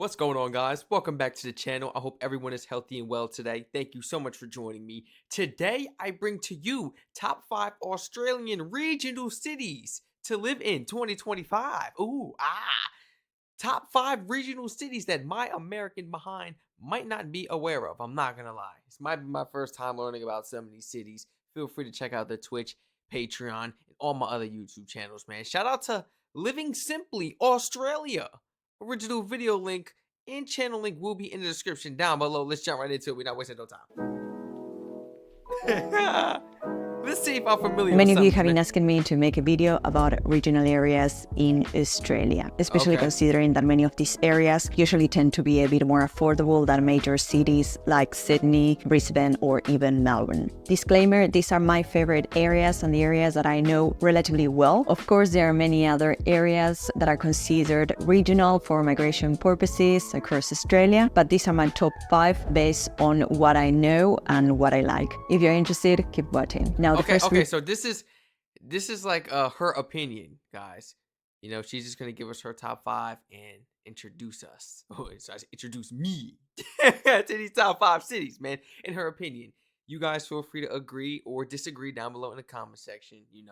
What's going on, guys? Welcome back to the channel. I hope everyone is healthy and well today. Thank you so much for joining me. Today, I bring to you top 5 Australian regional cities to live in 2025. Top 5 regional cities that my American behind might not be aware of. I'm not gonna lie. This might be my first time learning about some of these cities. Feel free to check out the Twitch, Patreon, and all my other YouTube channels, man. Shout out to Living Simply Australia. Original video link and channel link will be in the description down below. Let's jump right into it. We're not wasting no time. Let's see if I'm familiar with Many of some you of have these. been asking me to make a video about regional areas in Australia, especially Okay. considering that many of these areas usually tend to be a bit more affordable than major cities like Sydney, Brisbane, or even Melbourne. Disclaimer, these are my favorite areas and the areas that I know relatively well. Of course, there are many other areas that are considered regional for migration purposes across Australia, but these are my top 5 based on what I know and what I like. If you're interested, keep watching. Now, Okay, so this is like her opinion, guys. You know, she's just gonna give us her top 5 and introduce us. Introduce me to these top 5 cities, man. In her opinion, you guys feel free to agree or disagree down below in the comment section. You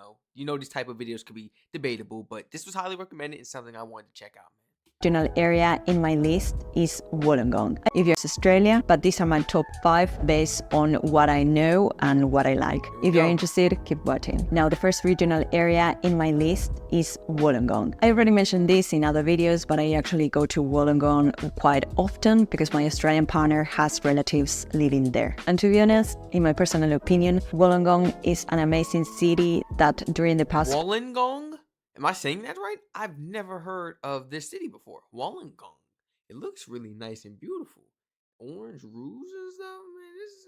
know these type of videos could be debatable, but this was highly recommended and something I wanted to check out, man. Regional area in my list is Wollongong. If you're Australia, but these are my top 5 based on what I know and what I like. If you're interested, keep watching. Now, the first regional area in my list is Wollongong. I already mentioned this in other videos, but I actually go to Wollongong quite often because my Australian partner has relatives living there. And to be honest, in my personal opinion, Wollongong is an amazing city that during the past Wollongong? Am I saying that right? I've never heard of this city before. Wollongong. It looks really nice and beautiful. Orange roofs and stuff, man. This is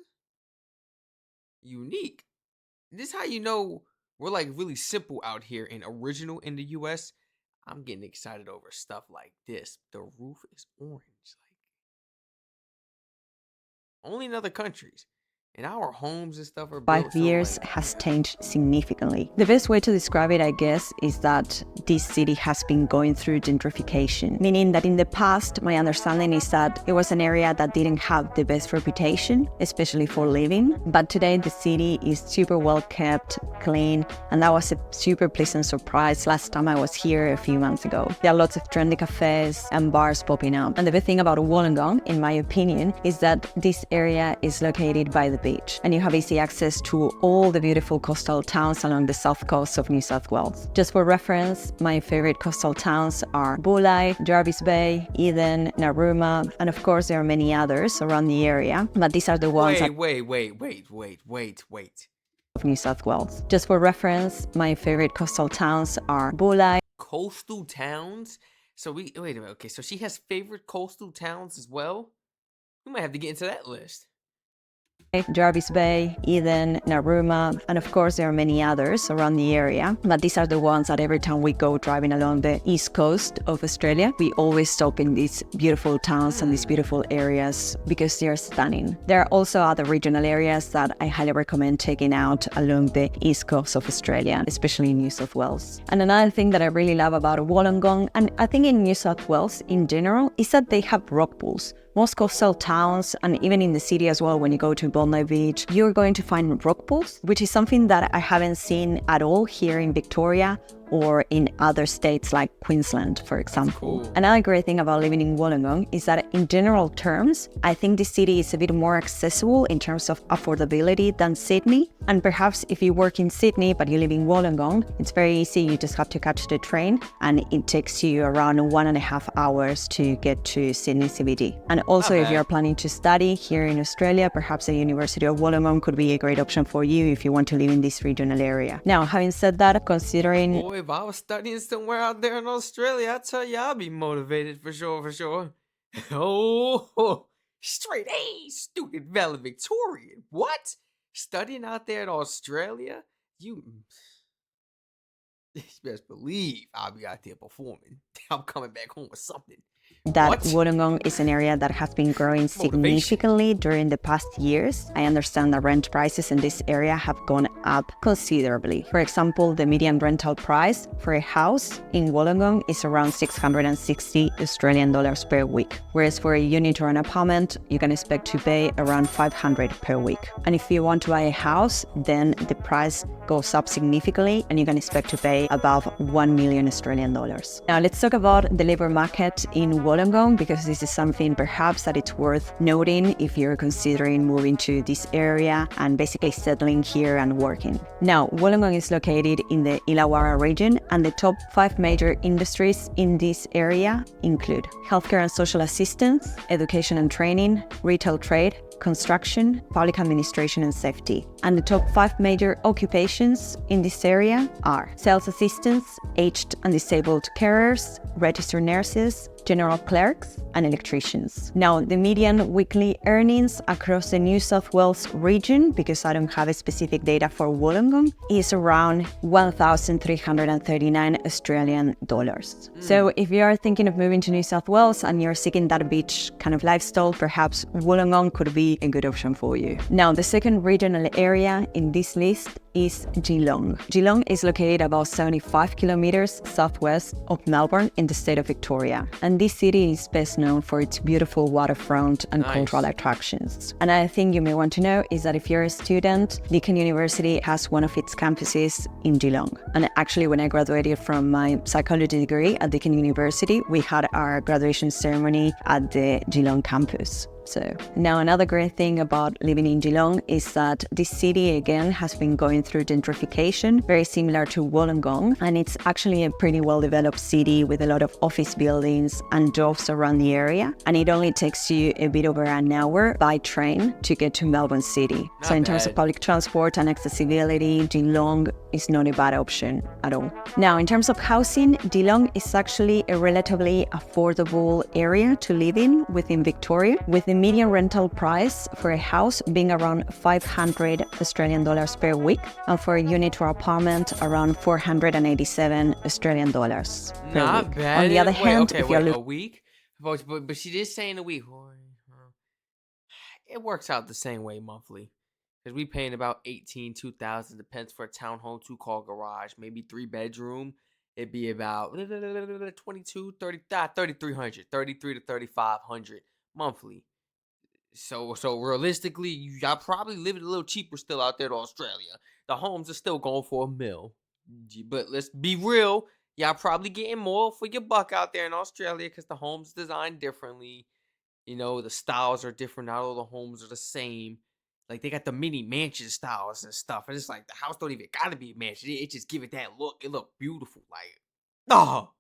unique. This is how you know we're like really simple out here and original in the US. I'm getting excited over stuff like this. The roof is orange. Like only in other countries. And our homes and stuff are built 5 so years like has changed significantly. The best way to describe it, I guess, is that this city has been going through gentrification, meaning that in the past, my understanding is that it was an area that didn't have the best reputation, especially for living. But today, the city is super well kept, clean, and that was a super pleasant surprise last time I was here a few months ago. There are lots of trendy cafes and bars popping up. And the best thing about Wollongong, in my opinion, is that this area is located by the beach, and you have easy access to all the beautiful coastal towns along the south coast of New South Wales. Just for reference, my favorite coastal towns are Bulli, Jervis Bay, Eden, Narooma, and of course there are many others around the area, but these are the ones wait. of New South Wales. Just for reference, my favorite coastal towns are Bulli, Coastal towns? So wait a minute. Okay, so she has favorite coastal towns as well? We might have to get into that list. Jervis Bay, Eden, Narooma, and of course there are many others around the area, but these are the ones that every time we go driving along the east coast of Australia, we always stop in these beautiful towns and these beautiful areas because they are stunning. There are also other regional areas that I highly recommend checking out along the east coast of Australia, especially in New South Wales. And another thing that I really love about Wollongong, and I think in New South Wales in general, is that they have rock pools. Most coastal towns, and even in the city as well, when you go to Bondi Beach, you're going to find rock pools, which is something that I haven't seen at all here in Victoria or in other states like Queensland, for example. Cool. Another great thing about living in Wollongong is that in general terms, I think the city is a bit more accessible in terms of affordability than Sydney. And perhaps if you work in Sydney but you live in Wollongong, it's very easy. You just have to catch the train and it takes you around 1.5 hours to get to Sydney CBD. And also if you're planning to study here in Australia, perhaps the University of Wollongong could be a great option for you if you want to live in this regional area. Now, having said that, considering Boy, if I was studying somewhere out there in Australia, I tell you, I'd be motivated for sure. Oh, straight A's, student valedictorian. What? Studying out there in Australia? You best believe I'll be out there performing. I'm coming back home with something. that What? Wollongong is an area that has been growing Motivation. significantly during the past years. I understand that rent prices in this area have gone up considerably. For example, the median rental price for a house in Wollongong is around 660 Australian dollars per week, whereas for a unit or an apartment, you can expect to pay around 500 per week. And if you want to buy a house, then the price goes up significantly and you can expect to pay above 1 million Australian dollars. Now let's talk about the labor market in Wollongong, because this is something perhaps that it's worth noting if you're considering moving to this area and basically settling here and working. Now, Wollongong is located in the Illawarra region, and the top 5 major industries in this area include healthcare and social assistance, education and training, retail trade, construction, public administration and safety. And the top 5 major occupations in this area are sales assistants, aged and disabled carers, registered nurses, general clerks, and electricians. Now, the median weekly earnings across the New South Wales region, because I don't have a specific data for Wollongong, is around 1,339 Australian dollars. So if you are thinking of moving to New South Wales and you're seeking that beach kind of lifestyle, perhaps Wollongong could be a good option for you. Now, the second regional area in this list is Geelong. Geelong is located about 75 kilometers southwest of Melbourne in the state of Victoria. And this city is best known for its beautiful waterfront and cultural attractions. Another thing you may want to know is that if you're a student, Deakin University has one of its campuses in Geelong. And actually, when I graduated from my psychology degree at Deakin University, we had our graduation ceremony at the Geelong campus. So now another great thing about living in Geelong is that this city again has been going through gentrification, very similar to Wollongong, and it's actually a pretty well-developed city with a lot of office buildings and jobs around the area, and it only takes you a bit over an hour by train to get to Melbourne City. So in terms of public transport and accessibility, Geelong is not a bad option at all. Now, in terms of housing, Geelong is actually a relatively affordable area to live in within Victoria, with the median rental price for a house being around 500 Australian dollars per week, and for a unit or apartment around 487 Australian dollars per Not week. bad. On the other hand, Okay, if you're a week? But she did say in a week. It works out the same way monthly. Because we paying about 2,000, depends for a townhome, 2-car garage, maybe 3-bedroom. It'd be about 22, 30, 3,300, 33 to 3,500 monthly. So realistically, y'all probably living a little cheaper still out there in Australia. The homes are still going for $1 million. But let's be real, y'all probably getting more for your buck out there in Australia because the homes designed differently. You know, the styles are different. Not all the homes are the same. Like, they got the mini mansion styles and stuff. And it's like, the house don't even gotta be a mansion. It just give it that look. It look beautiful. Like, oh,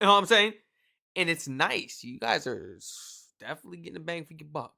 you know what I'm saying? And it's nice. You guys are definitely getting a bang for your buck.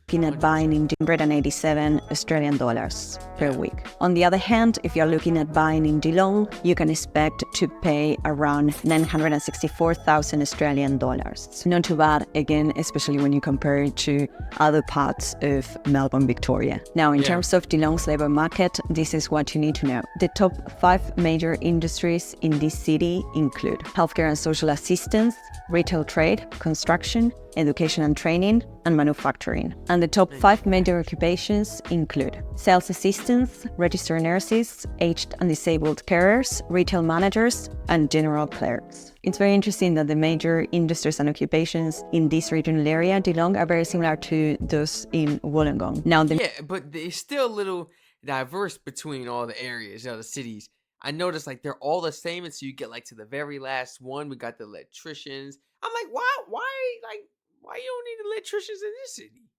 looking at buying in 187 Australian dollars per Yeah. week. On the other hand, if you're looking at buying in Geelong, you can expect to pay around 964,000 Australian dollars. Not too bad, again, especially when you compare it to other parts of Melbourne, Victoria. Now, in terms of Geelong's labor market, this is what you need to know. The top 5 major industries in this city include healthcare and social assistance, retail trade, construction, education and training, and manufacturing. And the top 5 major occupations include sales assistants, registered nurses, aged and disabled carers, retail managers, and general clerks. It's very interesting that the major industries and occupations in this regional area, Geelong, are very similar to those in Wollongong. Now, But it's still a little diverse between all the areas, the cities. I noticed like they're all the same, and so you get like to the very last one. We got the electricians. I'm like, why you don't need electricians in this city?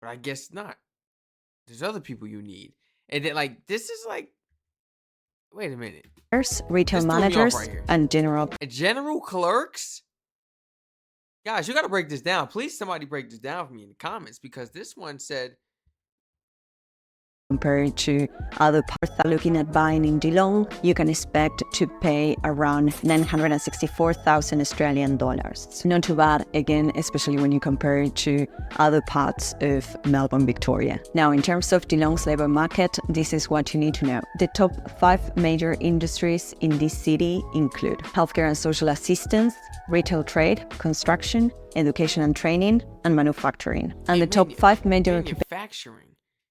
But I guess not. There's other people you need, and then like this is like, wait a minute, retail this threw me off managers, right here. and general General clerks. Guys, you got to break this down. Please, somebody break this down for me in the comments, because this one said compared to other parts. Looking at buying in Geelong, you can expect to pay around 964,000 Australian dollars. Not too bad, again, especially when you compare it to other parts of Melbourne, Victoria. Now, in terms of Geelong's labour market, this is what you need to know. The top 5 major industries in this city include healthcare and social assistance, retail trade, construction, education and training, and manufacturing. And the top 5 major manufacturing.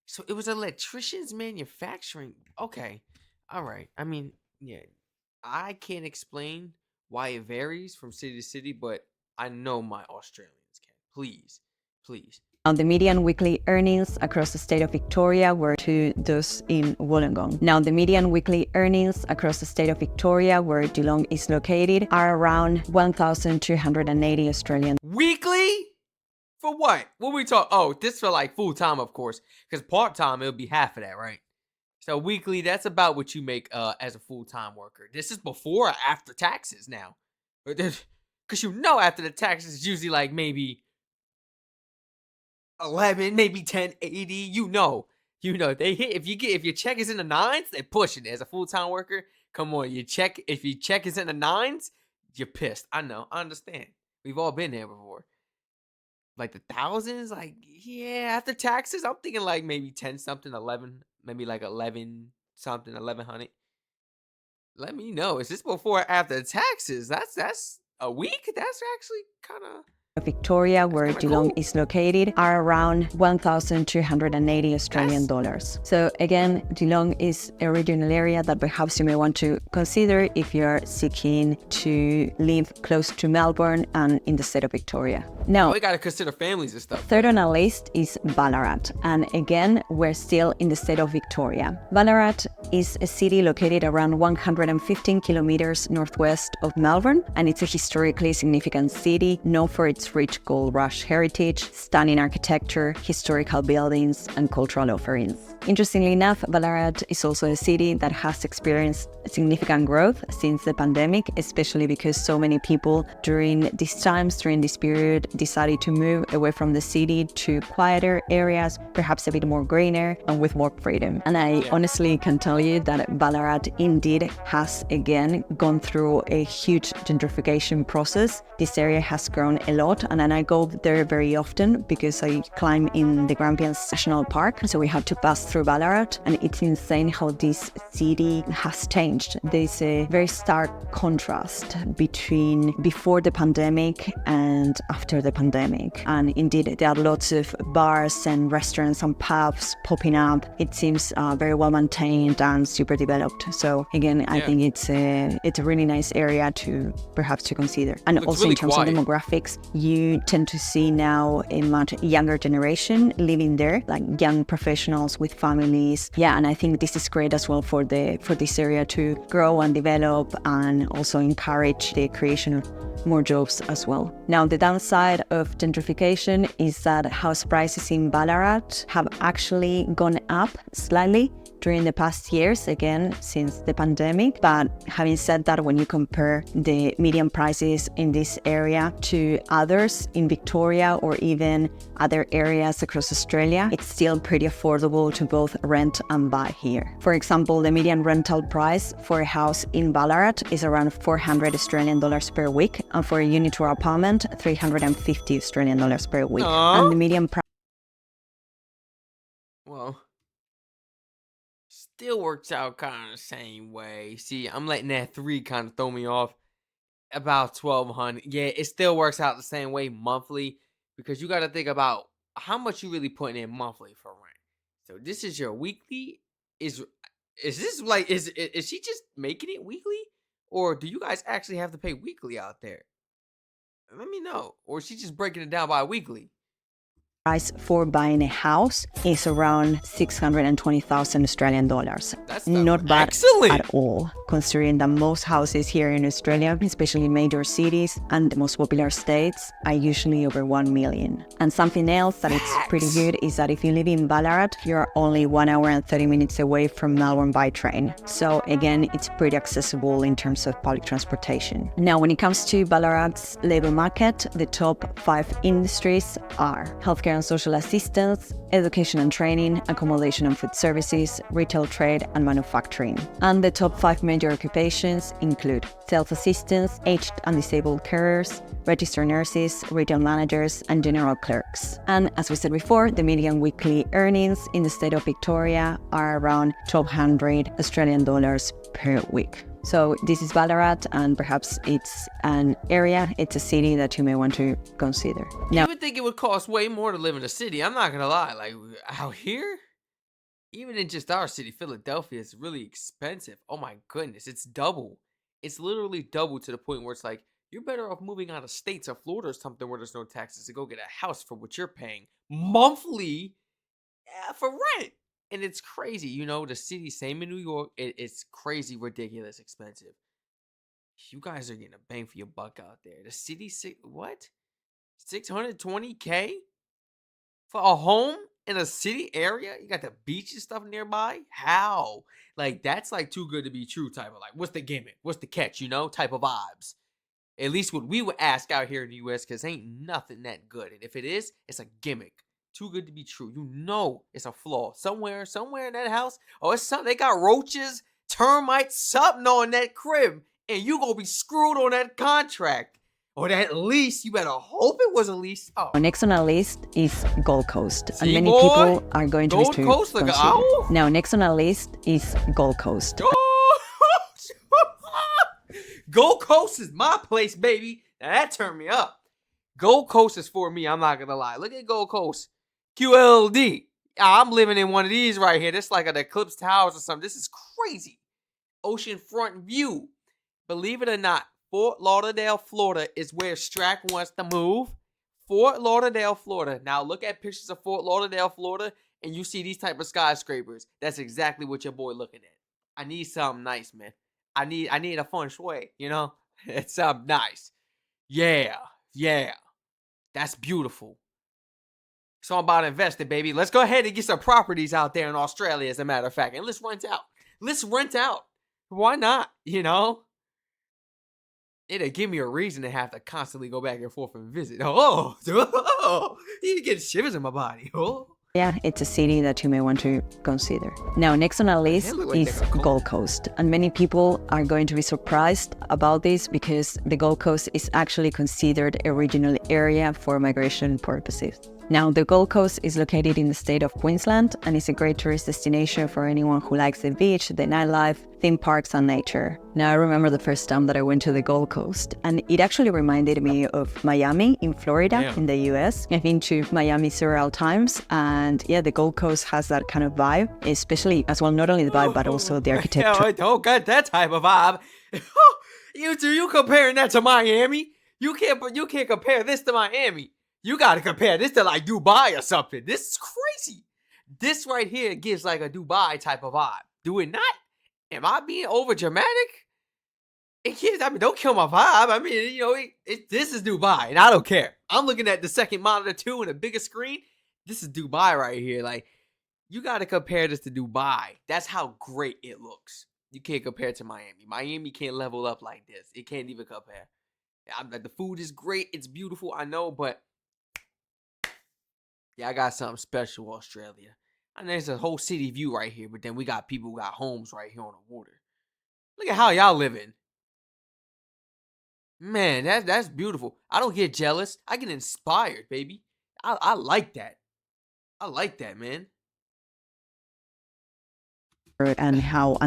So it was electricians manufacturing. Okay. All right. I mean, yeah. I can't explain why it varies from city to city, but I know my Australians can. Please. Please. The median weekly earnings across the state of Victoria were to those in Wollongong. Now, the median weekly earnings across the state of Victoria, where Geelong is located, are around 1,280 Australian. Weekly? For what? What we talk? Oh, this for like full time, of course. Because part time, it'll be half of that, right? So weekly, that's about what you make as a full time worker. This is before or after taxes now. Because after the taxes, it's usually like maybe 11, maybe 1080. They hit if your check is in the nines, they're pushing it. As a full time worker, come on, if your check is in the nines, you're pissed. I know, I understand. We've all been there before. Like the thousands, like, yeah, after taxes, I'm thinking like maybe 10 something, 11, maybe like 11 something, 1100. Let me know. Is this before or after taxes? That's a week? That's actually kind of... Victoria, where Geelong is located, are around 1,280 Australian dollars. So again, Geelong is a regional area that perhaps you may want to consider if you're seeking to live close to Melbourne and in the state of Victoria. Now, we got to consider families and stuff. Third on our list is Ballarat. And again, we're still in the state of Victoria. Ballarat is a city located around 115 kilometers northwest of Melbourne, and it's a historically significant city known for its rich gold rush heritage, stunning architecture, historical buildings, and cultural offerings. Interestingly enough, Ballarat is also a city that has experienced significant growth since the pandemic, especially because so many people during this period, decided to move away from the city to quieter areas, perhaps a bit more greener and with more freedom. And I honestly can tell you that Ballarat indeed has again gone through a huge gentrification process. This area has grown a lot, and then I go there very often because I climb in the Grampians National Park, so we have to pass through Ballarat, and it's insane how this city has changed. There's a very stark contrast between before the pandemic and after the pandemic, and indeed there are lots of bars and restaurants and pubs popping up. It seems very well maintained and super developed. So again, I think it's a really nice area to perhaps consider. And also really in terms quiet. of demographics, you tend to see now a much younger generation living there, like young professionals with families. Yeah, and I think this is great as well for this area to grow and develop, and also encourage the creation of more jobs as well. Now, the downside of gentrification is that house prices in Ballarat have actually gone up slightly during the past years, again, since the pandemic. But having said that, when you compare the median prices in this area to others in Victoria or even other areas across Australia, it's still pretty affordable to both rent and buy here. For example, the median rental price for a house in Ballarat is around 400 Australian dollars per week, and for a unit or apartment, 350 Australian dollars per week. Aww. And the median price... Well, still works out kind of the same way. See, I'm letting that 3 kind of throw me off. About 1,200. Yeah, it still works out the same way monthly, because you got to think about how much you really putting in monthly for rent. So this is your weekly. Is this like is she just making it weekly, or do you guys actually have to pay weekly out there? Let me know. Or is she just breaking it down by weekly? Price for buying a house is around 620,000 Australian dollars. That's not bad excellent at all, considering that most houses here in Australia, especially major cities and the most popular states, are usually over 1 million. And something else that it's pretty good is that if you live in Ballarat, you're only 1 hour and 30 minutes away from Melbourne by train. So again, it's pretty accessible in terms of public transportation. Now, when it comes to Ballarat's labour market, the top 5 industries are healthcare and social assistance, education and training, accommodation and food services, retail trade, and manufacturing. And the top 5 major occupations include sales assistants, aged and disabled carers, registered nurses, retail managers, and general clerks. And as we said before, the median weekly earnings in the state of Victoria are around 1,200 Australian dollars per week. So this is Ballarat, and perhaps it's a city that you may want to consider. Now, you would think it would cost way more to live in a city. I'm not gonna lie, like out here, even in just our city, Philadelphia, it's really expensive. Oh my goodness, it's double. It's literally double to the point where it's like you're better off moving out of state to Florida or something where there's no taxes to go get a house for what you're paying monthly for rent. And it's crazy, you know, the city, same in New York, it's crazy, ridiculous, expensive. You guys are getting a bang for your buck out there. The city, what? 620K for a home in a city area? You got the beach and stuff nearby? How? Like, that's like too good to be true type of like, what's the gimmick? What's the catch, you know, type of vibes. At least what we would ask out here in the U.S. because ain't nothing that good. And if it is, it's a gimmick. Too good to be true. You know it's a flaw. Somewhere in that house. Oh, it's something. They got roaches, termites, something on that crib. And you gonna be screwed on that contract. Or that lease. You better hope it was a lease. Oh. Next on our list is Gold Coast. See, and many boy? people are going to Gold visit Coast like an owl? Now, next on our list is Gold Coast. Gold Coast is my place, baby. Now that turned me up. Gold Coast is for me. I'm not gonna lie. Look at Gold Coast. QLD. I'm living in one of these right here. This is like an Eclipse Towers or something. This is crazy. Oceanfront view. Believe it or not, Fort Lauderdale, Florida is where Strac wants to move. Fort Lauderdale, Florida. Now look at pictures of Fort Lauderdale, Florida, and you see these type of skyscrapers. That's exactly what your boy looking at. I need something nice, man. I need a feng shui, you know? It's something nice. Yeah. That's beautiful. It's all about investing, baby. Let's go ahead and get some properties out there in Australia, as a matter of fact. And let's rent out. Why not? You know? It'll give me a reason to have to constantly go back and forth and visit. Oh, you get shivers in my body. Oh. Yeah, it's a city that you may want to consider. Now, next on our list is Gold Coast. And many people are going to be surprised about this because the Gold Coast is actually considered a regional area for migration purposes. Now, the Gold Coast is located in the state of Queensland and is a great tourist destination for anyone who likes the beach, the nightlife, theme parks, and nature. Now, I remember the first time that I went to the Gold Coast, and it actually reminded me of Miami in Florida, in the US. I've been to Miami several times, and yeah, the Gold Coast has that kind of vibe, especially as well, not only the vibe, but also the architecture. I don't got that type of vibe. You comparing that to Miami? You can't compare this to Miami. You gotta compare this to like Dubai or something. This is crazy. This right here gives like a Dubai type of vibe. Do it not? Am I being over dramatic? Don't kill my vibe. I mean, you know, this is Dubai, and I don't care. I'm looking at the second monitor too, and a bigger screen. This is Dubai right here. Like, you gotta compare this to Dubai. That's how great it looks. You can't compare it to Miami. Miami can't level up like this. It can't even compare. The food is great. It's beautiful. I know, but yeah, I got something special, Australia. And there's a whole city view right here, but then we got people who got homes right here on the water. Look at how y'all living. Man, that's beautiful. I don't get jealous. I get inspired, baby. I like that. I like that, man. And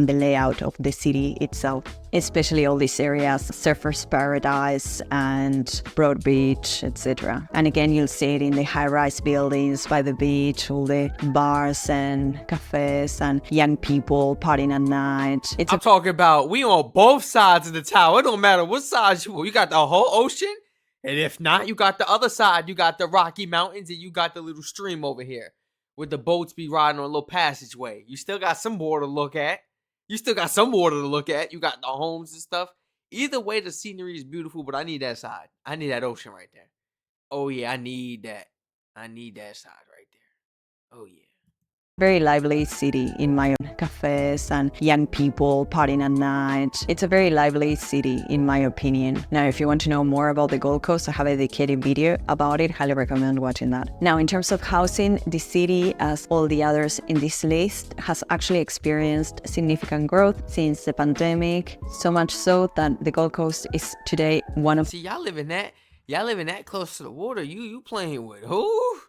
the layout of the city itself, especially all these areas, Surfers Paradise and Broad Beach, etc. And again, you'll see it in the high-rise buildings by the beach, all the bars and cafes and young people partying at night. I'm talking about we on both sides of the tower. It don't matter what side you got the whole ocean, and if not, you got the other side. You got the Rocky Mountains, and you got the little stream over here. With the boats be riding on a little passageway. You still got some water to look at. You got the homes and stuff. Either way, the scenery is beautiful, but I need that side. I need that ocean right there. Oh, yeah, I need that. I need that side right there. Oh, yeah. Very lively city in my cafes and young people partying at night. It's a very lively city in my opinion. Now, if you want to know more about the Gold Coast, I have a dedicated video about it. Highly recommend watching that. Now, in terms of housing, the city, as all the others in this list, has actually experienced significant growth since the pandemic, so much so that the Gold Coast is today one of... See, y'all living that close to the water. You playing with who?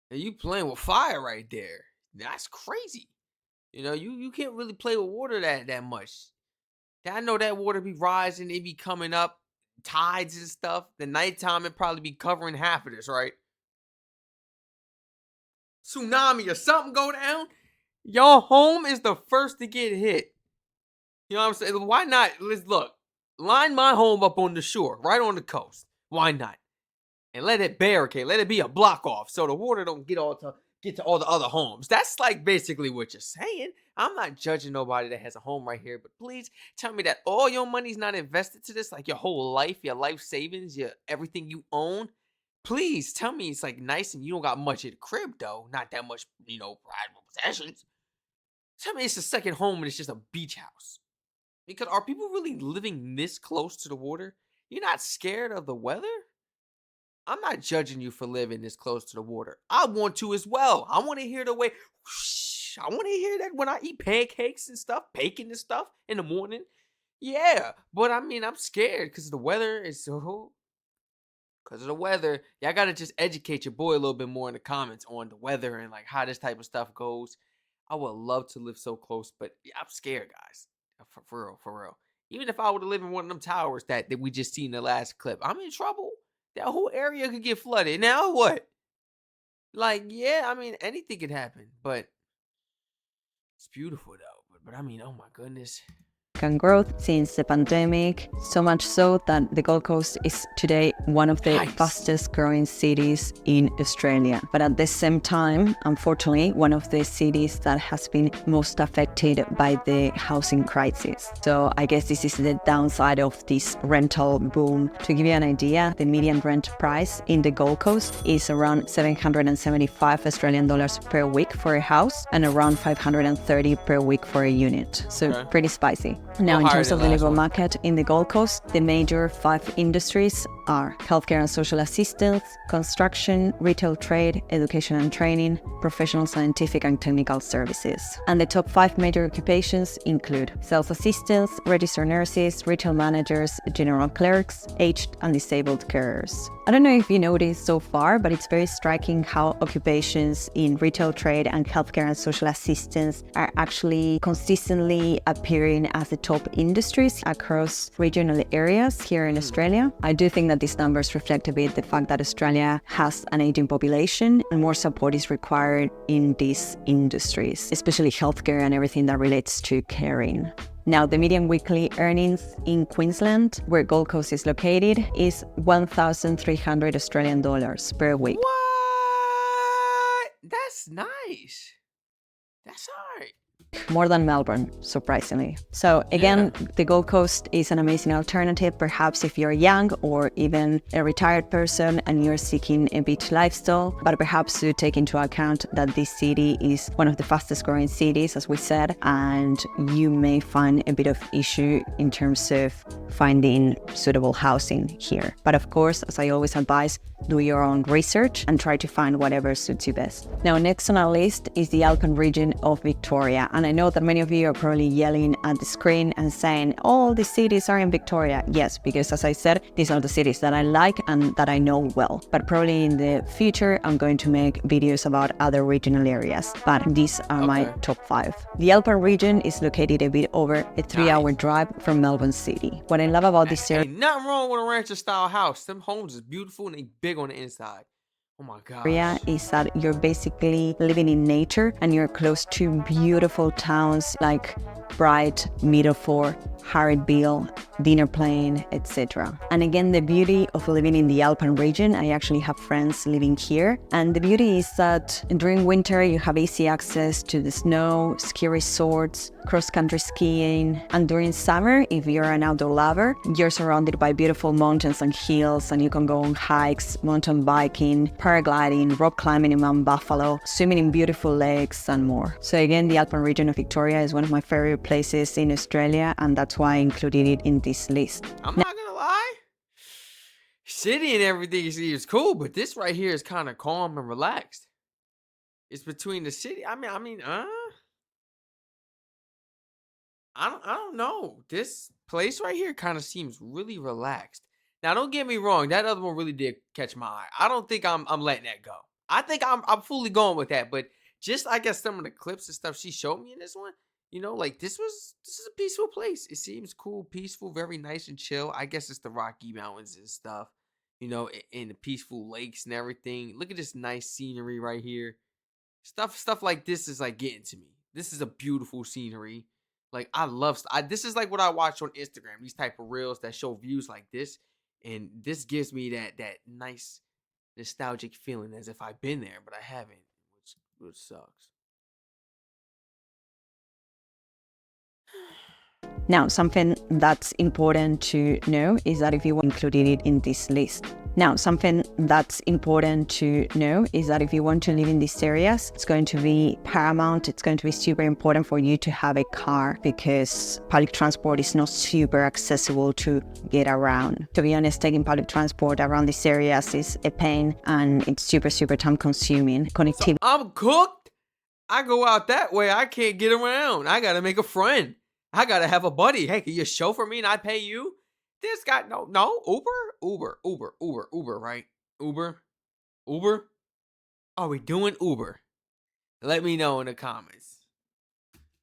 You playing with fire right there. That's crazy. You can't really play with water that much. I know that water be rising, it be coming up, tides and stuff. The nighttime it probably be covering half of this, right? Tsunami or something go down, your home is the first to get hit. You know what I'm saying? Why not? Let's look. Line my home up on the shore, right on the coast. Why not? And let it barricade, let it be a block off so the water don't get to all the other homes. That's like basically what you're saying. I'm not judging nobody that has a home right here, but please tell me that all your money's not invested to this, like your whole life, your life savings, your everything you own. Please tell me it's like nice and you don't got much at the crib though, not that much, private possessions. Tell me it's a second home and it's just a beach house. Because are people really living this close to the water? You're not scared of the weather? I'm not judging you for living this close to the water. I want to as well. I want to hear the way, whoosh, I want to hear that when I eat pancakes and stuff, bacon and stuff in the morning. Yeah, but I mean, I'm scared because the weather is so... Because of the weather, y'all got to just educate your boy a little bit more in the comments on the weather and like how this type of stuff goes. I would love to live so close, but yeah, I'm scared, guys. For real. Even if I were to live in one of them towers that we just seen in the last clip, I'm in trouble. That whole area could get flooded. Now what? Like, yeah, I mean, anything could happen, but it's beautiful though. But I mean, oh my goodness. Growth since the pandemic, so much so that the Gold Coast is today one of the fastest growing cities in Australia. But at the same time, unfortunately, one of the cities that has been most affected by the housing crisis. So I guess this is the downside of this rental boom. To give you an idea, the median rent price in the Gold Coast is around 775 Australian dollars per week for a house and around 530 per week for a unit. So pretty spicy. Now, in terms of the labor market in the Gold Coast, the major 5 industries are healthcare and social assistance, construction, retail trade, education and training, professional scientific and technical services. And the top 5 major occupations include sales assistants, registered nurses, retail managers, general clerks, aged and disabled carers. I don't know if you noticed so far, but it's very striking how occupations in retail trade and healthcare and social assistance are actually consistently appearing as the top industries across regional areas here in Australia. I do think that these numbers reflect a bit the fact that Australia has an aging population and more support is required in these industries, especially healthcare and everything that relates to caring. Now, the median weekly earnings in Queensland, where Gold Coast is located, is 1,300 Australian dollars per week. What? That's nice. That's all right. More than Melbourne, surprisingly. So again, the Gold Coast is an amazing alternative, perhaps if you're young or even a retired person and you're seeking a beach lifestyle, but perhaps to take into account that this city is one of the fastest growing cities, as we said, and you may find a bit of issue in terms of finding suitable housing here. But of course, as I always advise, do your own research and try to find whatever suits you best. Now, next on our list is the Alpine region of Victoria. And I know that many of you are probably yelling at the screen and saying, all the cities are in Victoria. Yes, because as I said, these are the cities that I like and that I know well. But probably in the future, I'm going to make videos about other regional areas. But these are my top 5. The Alpine region is located a bit over a 3-hour drive from Melbourne City. What I love about this area... Ain't nothing wrong with a rancher style house. Them homes is beautiful and they big on the inside. Oh my God. Area is that you're basically living in nature and you're close to beautiful towns like Bright, Meadowford, Harrietville, Dinner Plain, etc. And again, the beauty of living in the Alpine region, I actually have friends living here. And the beauty is that during winter, you have easy access to the snow, ski resorts, cross-country skiing. And during summer, if you're an outdoor lover, you're surrounded by beautiful mountains and hills, and you can go on hikes, mountain biking, paragliding, rock climbing in Mount Buffalo, swimming in beautiful lakes, and more. So again, the Alpine region of Victoria is one of my favorite places in Australia, and that's why I included it in this list. I'm not gonna lie. City and everything is cool, but this right here is kind of calm and relaxed. It's between the city. I don't know. This place right here kind of seems really relaxed. Now, don't get me wrong. That other one really did catch my eye. I don't think I'm letting that go. I think I'm fully going with that. But just I guess some of the clips and stuff she showed me in this one, like this is a peaceful place. It seems cool, peaceful, very nice and chill. I guess it's the Rocky Mountains and stuff. And the peaceful lakes and everything. Look at this nice scenery right here. Stuff like this is like getting to me. This is a beautiful scenery. Like I love this is like what I watch on Instagram, these type of reels that show views like this, and this gives me that nice nostalgic feeling as if I've been there, but I haven't, which sucks. Now, something that's important to know is that if you included it in this list. Now, something that's important to know is that if you want to live in these areas, it's going to be paramount. It's going to be super important for you to have a car because public transport is not super accessible to get around. To be honest, taking public transport around these areas is a pain and it's super, super time consuming. Connectivity. So I'm cooked. I go out that way. I can't get around. I got to make a friend. I got to have a buddy. Hey, can you chauffeur me and I pay you? This guy, no, Uber, right? Uber. Are we doing Uber? Let me know in the comments.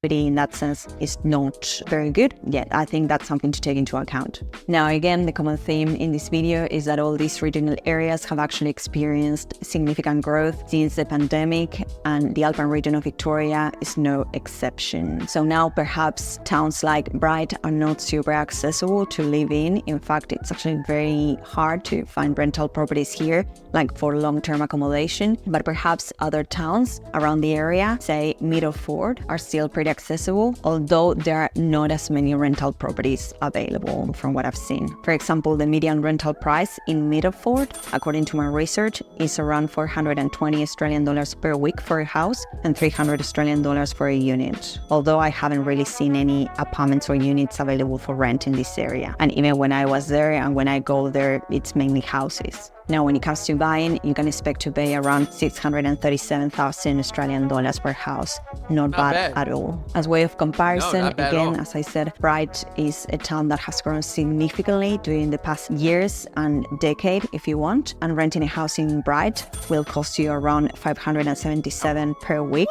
In that sense is not very good yet. I think that's something to take into account. Now, again, the common theme in this video is that all these regional areas have actually experienced significant growth since the pandemic, and the Alpine region of Victoria is no exception. So now perhaps towns like Bright are not super accessible to live in. In fact, it's actually very hard to find rental properties here, like for long-term accommodation, but perhaps other towns around the area, say Middleford, are still pretty accessible, although there are not as many rental properties available from what I've seen. For example, the median rental price in Middleford, according to my research, is around 420 Australian dollars per week for a house and 300 Australian dollars for a unit, although I haven't really seen any apartments or units available for rent in this area. And even when I was there and when I go there, it's mainly houses. Now, when it comes to buying, you can expect to pay around 637,000 Australian dollars per house. Not bad at all. As way of comparison, again, as I said, Bright is a town that has grown significantly during the past years and decade, if you want. And renting a house in Bright will cost you around 577 per week.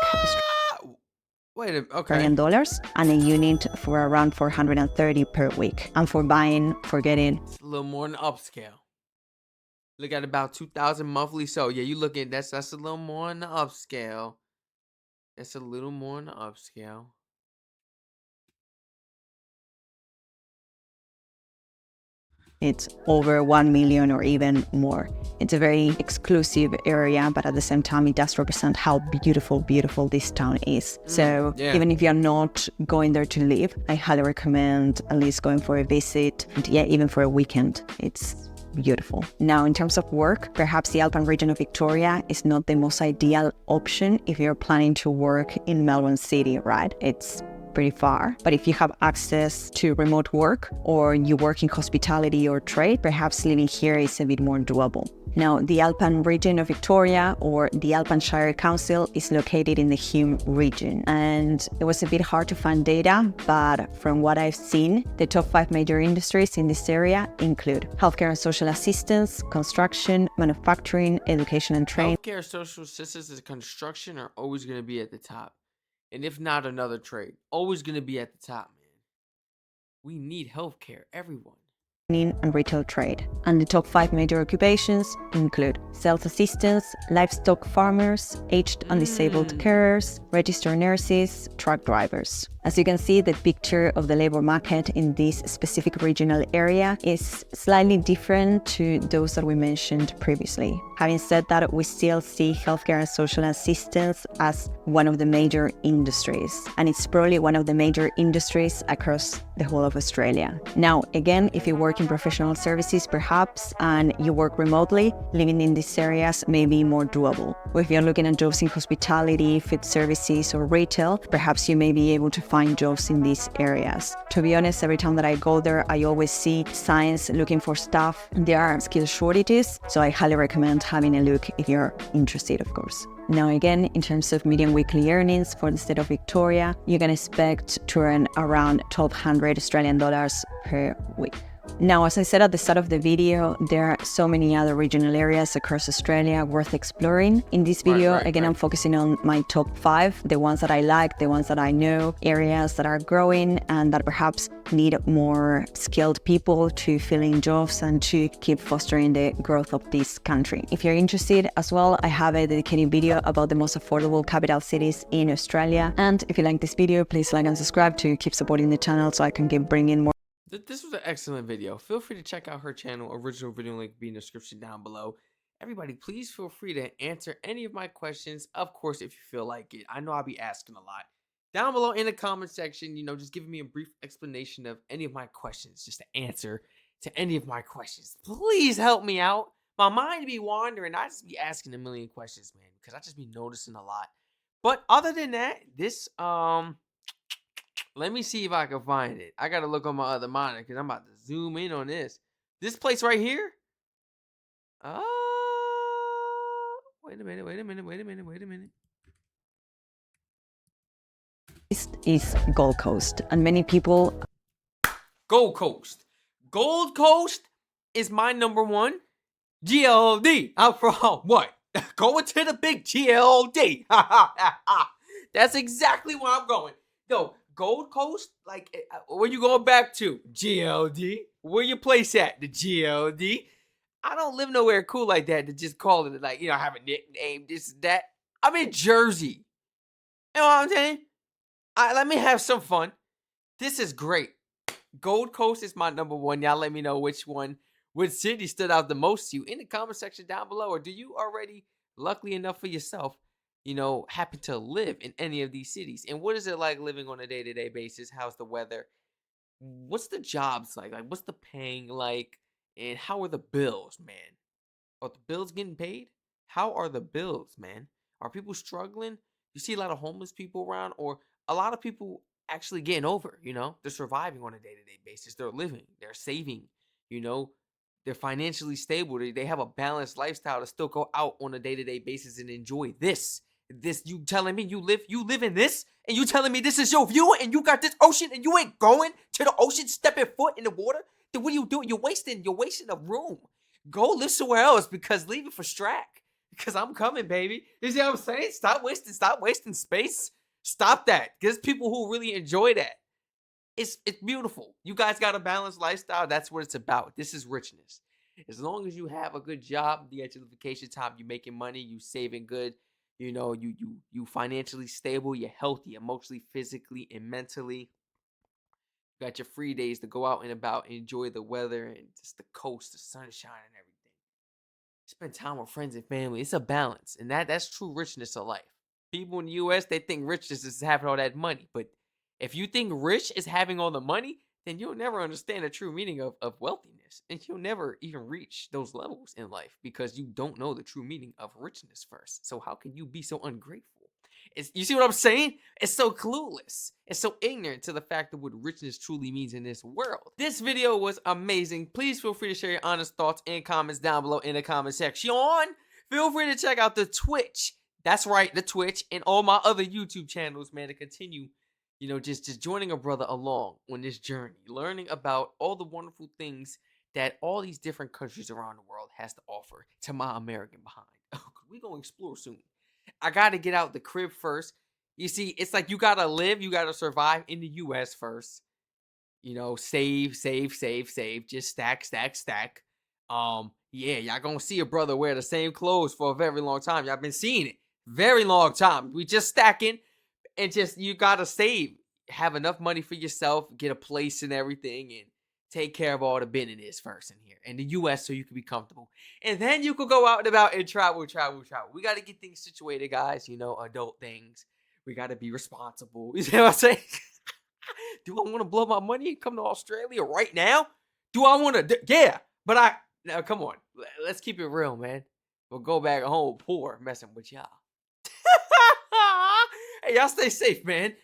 Wait a Australian dollars, and a unit for around 430 per week. And for buying, forget it. It's a little more than upscale. Look at about 2,000 monthly. So yeah, you looking that's a little more in the upscale. That's a little more in the upscale. It's over 1 million or even more. It's a very exclusive area, but at the same time, it does represent how beautiful this town is. So even if you're not going there to live, I highly recommend at least going for a visit. And yeah, even for a weekend, it's beautiful. Now, in terms of work, perhaps the Alpine region of Victoria is not the most ideal option if you're planning to work in Melbourne City, right? It's pretty far. But if you have access to remote work or you work in hospitality or trade, perhaps living here is a bit more doable. Now, the Alpine region of Victoria, or the Alpine Shire Council, is located in the Hume region. And it was a bit hard to find data, but from what I've seen, the top 5 major industries in this area include healthcare and social assistance, construction, manufacturing, education and training. Healthcare, social assistance, and construction are always going to be at the top. And if not, another trade. Always going to be at the top, man. We need healthcare, everyone. And retail trade. And the top 5 major occupations include sales assistants, livestock farmers, aged and disabled carers, registered nurses, truck drivers. As you can see, the picture of the labor market in this specific regional area is slightly different to those that we mentioned previously. Having said that, we still see healthcare and social assistance as one of the major industries, and it's probably one of the major industries across the whole of Australia. Now, again, if you work in professional services perhaps, and you work remotely, living in these areas may be more doable. Or if you're looking at jobs in hospitality, food services, or retail, perhaps you may be able to find jobs in these areas. To be honest, every time that I go there, I always see signs looking for staff. There are skill shortages, so I highly recommend having a look if you're interested, of course. Now again, in terms of median weekly earnings for the state of Victoria, you can expect to earn around 1,200 Australian dollars per week. Now, as I said at the start of the video, there are so many other regional areas across Australia worth exploring. In this video, I'm focusing on my top 5, the ones that I like, the ones that I know, areas that are growing and that perhaps need more skilled people to fill in jobs and to keep fostering the growth of this country. If you're interested as well, I have a dedicated video about the most affordable capital cities in Australia. And if you like this video, please like and subscribe to keep supporting the channel so I can keep bringing more. This was an excellent video. Feel free to check out her channel. Original video link will be in the description down below. Everybody, please feel free to answer any of my questions. Of course, if you feel like it. I know I'll be asking a lot. Down below in the comment section, just giving me a brief explanation of any of my questions. Just to answer to any of my questions. Please help me out. My mind be wandering. I just be asking a million questions, man. Because I just be noticing a lot. But other than that, this, let me see if I can find it. I got to look on my other monitor because I'm about to zoom in on this. This place right here? Wait a minute. This is Gold Coast, and many people... Gold Coast. Gold Coast is my number 1. GLD. I'm from what? Going to the big GLD. That's exactly where I'm going. Yo, Gold Coast, like, where you going back to? GLD. Where your place at? The GLD. I don't live nowhere cool like that to just call it, like, have a nickname, this, that. I'm in Jersey. You know what I'm saying? Let me have some fun. This is great. Gold Coast is my number 1. Y'all let me know which city stood out the most to you in the comment section down below. Or do you already, luckily enough for yourself, happen to live in any of these cities? And what is it like living on a day-to-day basis? How's the weather? What's the jobs like? Like, what's the paying like? And how are the bills, man? Are the bills getting paid? How are the bills, man? Are people struggling? You see a lot of homeless people around, or a lot of people actually getting over, they're surviving on a day-to-day basis. They're living, they're saving, they're financially stable. They have a balanced lifestyle to still go out on a day-to-day basis and enjoy this. You telling me you live in this, and you telling me this is your view, and you got this ocean, and you ain't going to the ocean, stepping foot in the water? Then what are you doing? You're wasting a room. Go live somewhere else, because leave it for Strac. Because I'm coming, baby. You see what I'm saying? Stop wasting space. Stop that. There's people who really enjoy that. It's beautiful. You guys got a balanced lifestyle. That's what it's about. This is richness. As long as you have a good job, the education time, you making money, you saving good, you financially stable, you're healthy, emotionally, physically, and mentally. You got your free days to go out and about and enjoy the weather and just the coast, the sunshine, and everything. Spend time with friends and family. It's a balance, and that's true richness of life. People in the U.S., they think richness is having all that money, but if you think rich is having all the money, then you'll never understand the true meaning of wealthiness, and you'll never even reach those levels in life because you don't know the true meaning of richness first. So how can you be so ungrateful? You see what I'm saying? It's so clueless. It's so ignorant to the fact of what richness truly means in this world. This video was amazing. Please feel free to share your honest thoughts and comments down below in the comment section. Feel free to check out the Twitch. That's right, the Twitch and all my other YouTube channels, man, to continue, just joining a brother along on this journey, learning about all the wonderful things that all these different countries around the world has to offer to my American behind. We're going to explore soon. I got to get out the crib first. You see, it's like you got to live, you got to survive in the U.S. first. Save. Just stack. Yeah, y'all going to see a brother wear the same clothes for a very long time. Y'all been seeing it. Very long time. We just stacking and you got to save. have enough money for yourself, get a place and everything, and take care of all the business first in here in the US so you can be comfortable. And then you could go out and about and travel. We got to get things situated, guys. Adult things. We got to be responsible. You see what I'm saying? Do I want to blow my money and come to Australia right now? Do I want to? Yeah. But now come on. Let's keep it real, man. We'll go back home poor messing with y'all. Hey, y'all stay safe, man.